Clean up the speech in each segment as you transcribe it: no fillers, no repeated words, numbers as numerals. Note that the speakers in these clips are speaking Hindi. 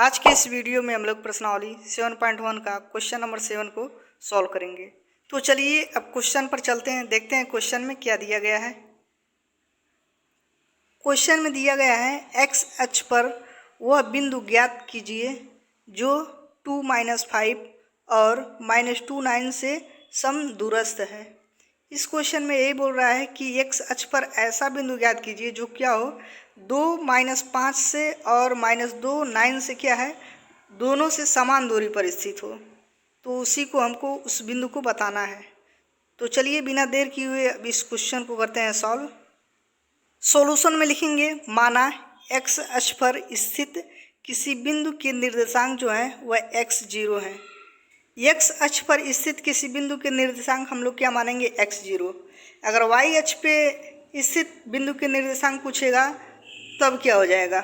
आज के इस वीडियो में हम लोग प्रश्नावली 7.1 का क्वेश्चन नंबर 7 को सॉल्व करेंगे। तो चलिए अब क्वेश्चन पर चलते हैं, देखते हैं क्वेश्चन में क्या दिया गया है। क्वेश्चन में दिया गया है एक्स अक्ष पर वह बिंदु ज्ञात कीजिए जो 2-5 और -29 से समदूरस्थ है। इस क्वेश्चन में यही बोल रहा है कि एक्स अक्ष पर ऐसा बिंदु ज्ञात कीजिए जो क्या हो 2-5 से और -2-9 से क्या है, दोनों से समान दूरी पर स्थित हो। तो उसी को हमको उस बिंदु को बताना है। तो चलिए बिना देर किए हुए अब इस क्वेश्चन को करते हैं सॉल्व। सॉल्यूशन में लिखेंगे माना एक्स अक्ष पर स्थित किसी बिंदु के निर्देशांक जो है वह x0 है। एक्स अक्ष पर स्थित किसी बिंदु के निर्देशांक हम लोग क्या मानेंगे x0। अगर y अक्ष पे स्थित बिंदु के निर्देशांक पूछेगा तब क्या हो जाएगा,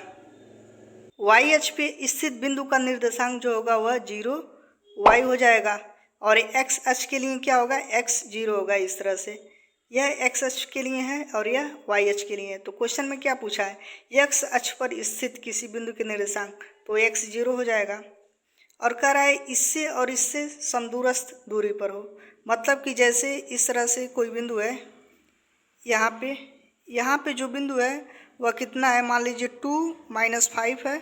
y अक्ष पे स्थित बिंदु का निर्देशांक जो होगा वह 0y हो जाएगा और x अक्ष के लिए क्या होगा x0 होगा। इस तरह से यह x अक्ष के लिए है और यह y अक्ष के लिए है। तो क्वेश्चन में क्या पूछा है, x अक्ष पर स्थित किसी बिंदु के निर्देशांक, तो x0 हो जाएगा। और कह रहा है इससे और इससे समदूरस्थ दूरी पर हो, मतलब कि जैसे इस तरह से कोई बिंदु है, यहाँ पे जो बिंदु है वह कितना है, मान लीजिए 2-5 है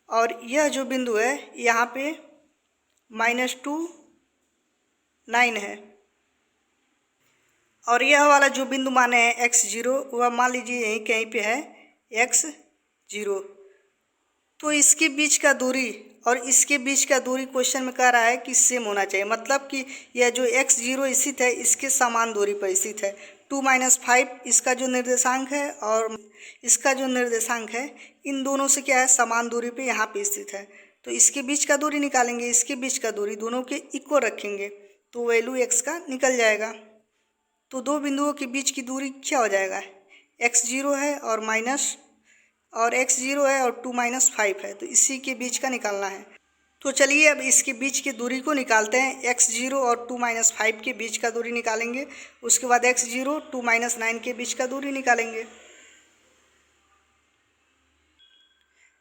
और यह जो बिंदु है यहाँ पे -2-9 है और यह वाला जो बिंदु माने हैं x0 वह मान लीजिए यहीं कहीं पे है x0। तो इसके बीच का दूरी और इसके बीच का दूरी क्वेश्चन में कह रहा है कि सेम होना चाहिए, मतलब कि यह जो x0 स्थित है इसके समान दूरी पर स्थित है। 2-5 इसका जो निर्देशांक है और इसका जो निर्देशांक है इन दोनों से क्या है, समान दूरी पे यहाँ पे स्थित है। तो इसके बीच का दूरी निकालेंगे, इसके बीच का दूरी दोनों के इक्वल रखेंगे तो वैल्यू x का निकल जाएगा। तो दो बिंदुओं के बीच की दूरी क्या हो जाएगा, x0 है और x0 है और 2-5 है, तो इसी के बीच का निकालना है। तो चलिए अब इसके बीच की दूरी को निकालते हैं। x0 और 2-5 के बीच का दूरी निकालेंगे, उसके बाद x0 2-9 के बीच का दूरी निकालेंगे।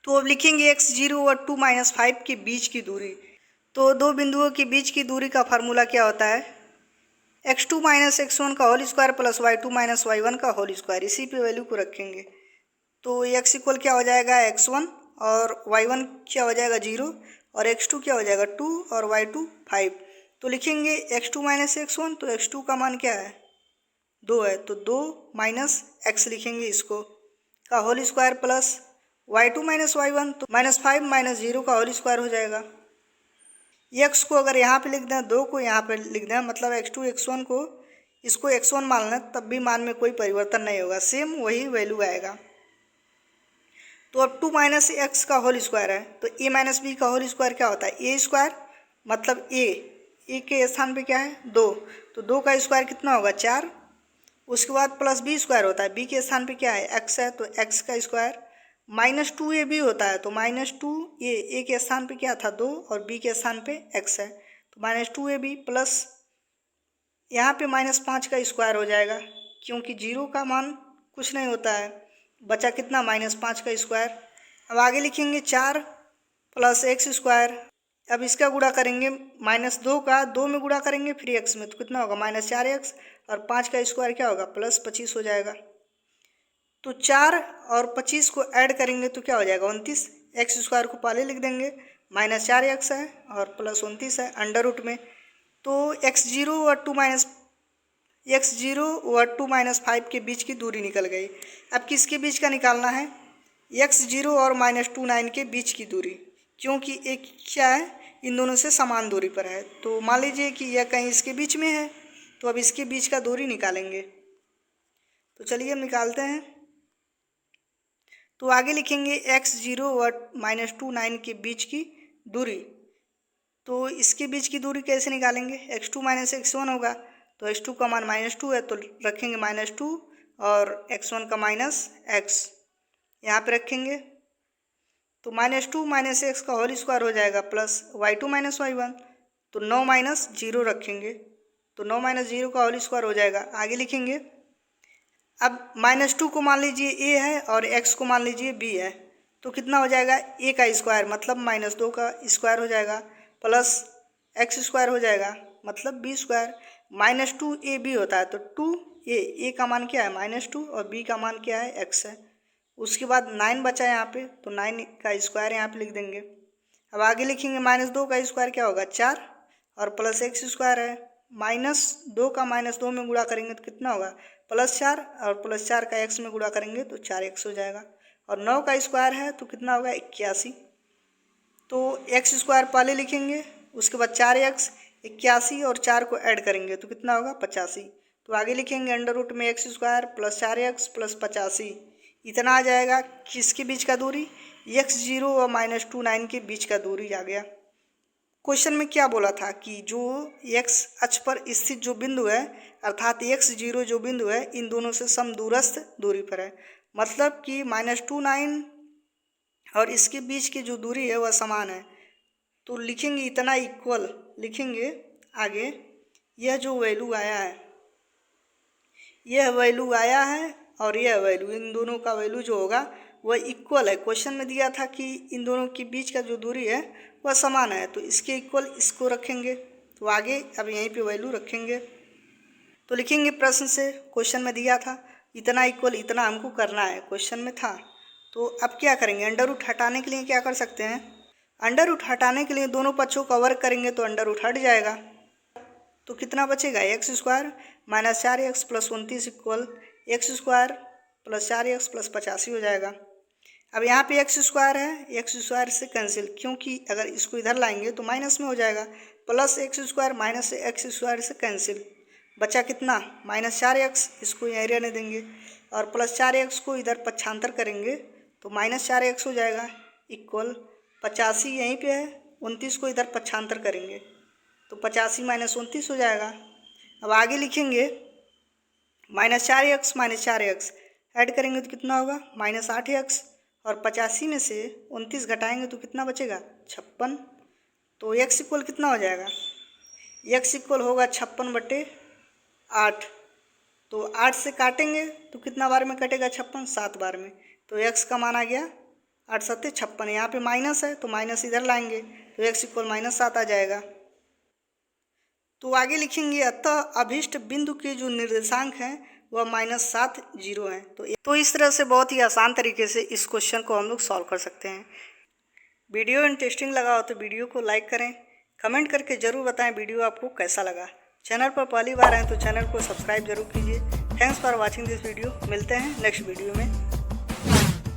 तो अब लिखेंगे x0 और 2-5 के बीच की दूरी। तो दो बिंदुओं के बीच की दूरी का फार्मूला क्या होता है, x2 - x1 का whole square plus y2 - y1 का होल स्क्वायर। इसी पे वैल्यू को रखेंगे तो x इक्वल क्या हो जाएगा x1 और y1 क्या हो जाएगा 0 और x2 क्या हो जाएगा 2 और y2 5। तो लिखेंगे x2 - x1, तो x2 का मान क्या है 2 है, तो 2 - x लिखेंगे इसको का whole square plus y2 - y1, तो -5 - 0 का होल स्क्वायर हो जाएगा। x को अगर यहाँ पे लिख दें, 2 को यहाँ पे लिख दें, मतलब x2 x1 को इसको x1 मान लें, तब भी मान में कोई परिवर्तन नहीं होगा, सेम वही वैल्यू आएगा। तो अब 2 - x का होल स्क्वायर है, तो a - b का होल स्क्वायर क्या होता है a स्क्वायर, मतलब a के स्थान पे क्या है 2, तो 2 का स्क्वायर कितना होगा 4। उसके बाद प्लस b स्क्वायर होता है, b के स्थान पे क्या है x है, तो x का स्क्वायर -2ab होता है, तो -2a के स्थान पे क्या था 2 और b के स्थान पे x है, तो -2ab प्लस यहाँ पे -5 का स्क्वायर हो जाएगा, क्योंकि 0 का मान कुछ नहीं होता है, बचा कितना -5 का स्क्वायर। अब आगे लिखेंगे 4 + x स्क्वायर। अब इसका गुणा करेंगे, -2 का 2 में गुणा करेंगे फिर x में, तो कितना होगा -4x और 5 का स्क्वायर क्या होगा +25 हो जाएगा। तो 4 और 25 को ऐड करेंगे तो क्या हो जाएगा 29। एक्स स्क्वायर को पहले लिख देंगे, -4x है और +29 है अंडर रूट में। तो x0 और 2-5 के बीच की दूरी निकल गई। अब किसके बीच का निकालना है, x0 और -29 के बीच की दूरी, क्योंकि एक क्या है इन दोनों से समान दूरी पर है। तो मान लीजिए कि यह कहीं इसके बीच में है, तो अब इसके बीच का दूरी निकालेंगे। तो चलिए हम निकालते हैं। तो आगे लिखेंगे x0 और -29 के बीच की दूरी। तो इसके बीच की दूरी कैसे निकालेंगे, x2 - x1 होगा, तो x2 का मान -2 है, तो रखेंगे -2 और x1 का -x यहाँ पे रखेंगे, तो -2 - x का होल स्क्वायर हो जाएगा प्लस y2 - y1, तो 9 - 0 रखेंगे, तो 9 - 0 का होल स्क्वायर हो जाएगा। आगे लिखेंगे, अब -2 को मान लीजिए a है और x को मान लीजिए b है, तो कितना हो जाएगा, a का स्क्वायर मतलब -2 का स्क्वायर हो जाएगा, प्लस x स्क्वायर हो जाएगा मतलब b स्क्वायर। -2ab होता है तो 2a का मान क्या है -2 और b का मान क्या है x है। उसके बाद 9 बचा है यहाँ पे, तो 9 का स्क्वायर यहाँ पे लिख देंगे। अब आगे लिखेंगे -2 का स्क्वायर क्या होगा 4 और प्लस x स्क्वायर है, -2 का -2 में गुणा करेंगे तो कितना होगा +4 और +4 का x में गुणा करेंगे तो 4x हो जाएगा। और 9 का स्क्वायर है तो कितना होगा 81। तो x स्क्वायर पहले लिखेंगे, उसके बाद 4x 81 और 4 को ऐड करेंगे तो कितना होगा 85। तो आगे लिखेंगे अंडर रूट में x square plus 4x plus 85, इतना आ जाएगा। किसके बीच का दूरी, x0 और -29 के बीच का दूरी आ गया। क्वेश्चन में क्या बोला था कि जो x अक्ष पर स्थित जो बिंदु है अर्थात x0 जो बिंदु है इन दोनों से समदूरस्थ दूरी पर है, मतलब कि -29 और इसके बीच की जो दूरी है वह समान है। तो लिखेंगे इतना इक्वल लिखेंगे आगे, यह जो वैल्यू आया है और यह वैल्यू, इन दोनों का वैल्यू जो होगा वह इक्वल है। क्वेश्चन में दिया था कि इन दोनों के बीच का जो दूरी है वह समान है, तो इसके इक्वल इसको रखेंगे। तो आगे अब यहीं पे वैल्यू रखेंगे तो लिखेंगे प्रश्न से, क्वेश्चन में दिया था इतना इक्वल इतना हमको करना है, क्वेश्चन में था। तो अब क्या करेंगे, अंडर रूट हटाने के लिए क्या कर सकते हैं, अंडर रूट हटाने के लिए दोनों पक्षों का वर्ग करेंगे तो अंडर रूट हट जाएगा। तो कितना बचेगा x square -4x plus 29 equal x square plus 4x plus 85 हो जाएगा। अब यहाँ पे x स्क्वायर है, x स्क्वायर से कैंसिल, क्योंकि अगर इसको इधर लाएंगे तो माइनस में हो जाएगा, plus x square minus x square से कैंसिल, बचा कितना -4x, इसको यहीं रहने देंगे और प्लस 4x को इधर पक्षांतर करेंगे तो -4x हो जाएगा इक्वल 85 यहीं पे है, 29 को इधर पक्षांतर करेंगे तो 85 - 29 हो जाएगा। अब आगे लिखेंगे -4x ऐड करेंगे तो कितना होगा -8x और 85 में से 29 घटाएंगे तो कितना बचेगा 56। तो x इक्वल कितना हो जाएगा, x इक्वल होगा 56/8। तो 8 से काटेंगे तो कितना बार में कटेगा 56, 7 बार में। तो x का मान आ गया 8 × 7 = 56। यहाँ पे माइनस है तो माइनस इधर लाएंगे तो x इक्वल -7 आ जाएगा। तो आगे लिखेंगे अतः अभीष्ट बिंदु के जो निर्देशांक हैं वह -7 0 है। तो इस तरह से बहुत ही आसान तरीके से इस क्वेश्चन को हम लोग सॉल्व कर सकते हैं। वीडियो इंटरेस्टिंग लगा हो तो वीडियो को लाइक करें, कमेंट करके ज़रूर बताएं वीडियो आपको कैसा लगा। चैनल पर पहली बार आए तो चैनल को सब्सक्राइब जरूर कीजिए। Thanks for watching this video. मिलते हैं नेक्स्ट वीडियो में।